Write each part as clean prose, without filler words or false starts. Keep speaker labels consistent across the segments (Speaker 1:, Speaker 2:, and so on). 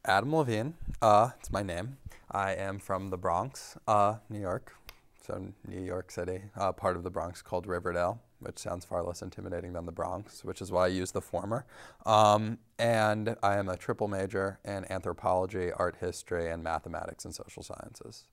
Speaker 1: Adam Levine, it's my name. I am from the Bronx, New York. So New York City, part of the Bronx called Riverdale, which sounds far less intimidating than the Bronx, which is why I use the former. And I am a triple major in anthropology, art history, and mathematics and social sciences.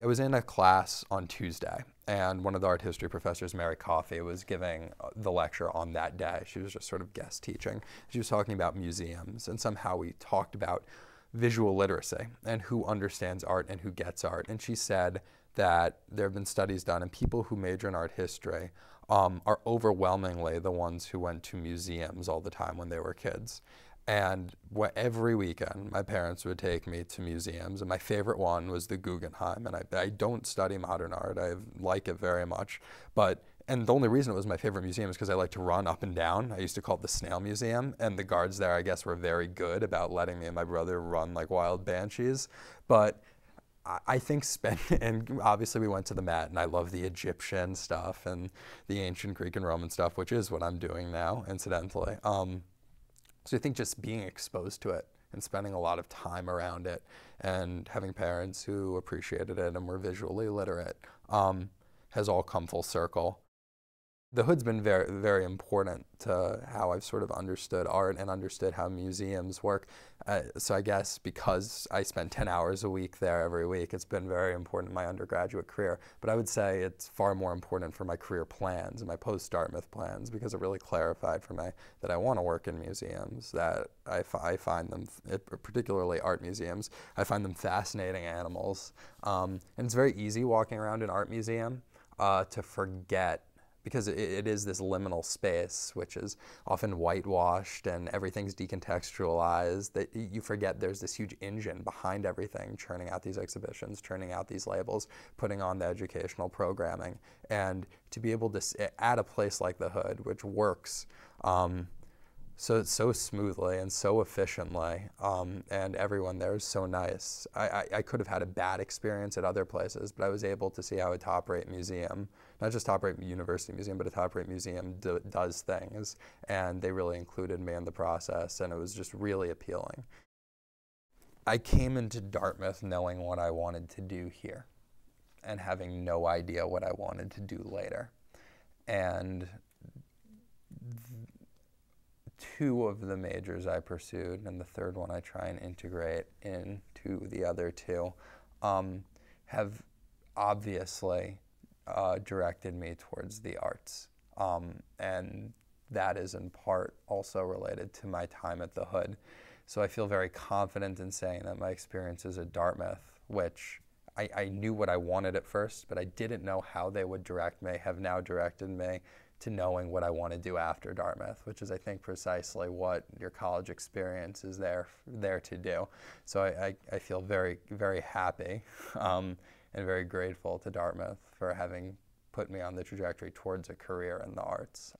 Speaker 1: I was in a class on Tuesday, and one of the art history professors, Mary Coffey, was giving the lecture on that day. She was just sort of guest teaching. She was talking about museums, and somehow we talked about visual literacy and who understands art and who gets art. And she said that there have been studies done, and people who major in art history are overwhelmingly the ones who went to museums all the time when they were kids. And every weekend, my parents would take me to museums, and my favorite one was the Guggenheim. And I don't study modern art; I like it very much. And the only reason it was my favorite museum is because I like to run up and down. I used to call it the Snail Museum, and the guards there, I guess, were very good about letting me and my brother run like wild banshees. But I think and obviously we went to the Met, and I love the Egyptian stuff and the ancient Greek and Roman stuff, which is what I'm doing now, incidentally. So I think just being exposed to it and spending a lot of time around it and having parents who appreciated it and were visually literate has all come full circle. The Hood's been very, very important to how I've sort of understood art and understood how museums work. So I guess because I spend 10 hours a week there every week, it's been very important in my undergraduate career. But I would say it's far more important for my career plans and my post-Dartmouth plans, because it really clarified for me that I want to work in museums, that I find them, particularly art museums, I find them fascinating animals. And it's very easy walking around an art museum to forget, because it is this liminal space, which is often whitewashed and everything's decontextualized, that you forget there's this huge engine behind everything, churning out these exhibitions, churning out these labels, putting on the educational programming. And to be able to, at a place like the Hood, which works so smoothly and so efficiently, and everyone there is so nice. I could have had a bad experience at other places, but I was able to see how a top-rate museum, not just top-rate university museum, but a top-rate museum does things, and they really included me in the process, and it was just really appealing. I came into Dartmouth knowing what I wanted to do here and having no idea what I wanted to do later. And two of the majors I pursued, and the third one I try and integrate into the other two, have obviously directed me towards the arts. And that is in part also related to my time at the Hood. So I feel very confident in saying that my experiences at Dartmouth, which I knew what I wanted at first, but I didn't know how they would direct me, have now directed me to knowing what I want to do after Dartmouth, which is, I think, precisely what your college experience is there to do. So I feel very, very happy and very grateful to Dartmouth for having put me on the trajectory towards a career in the arts.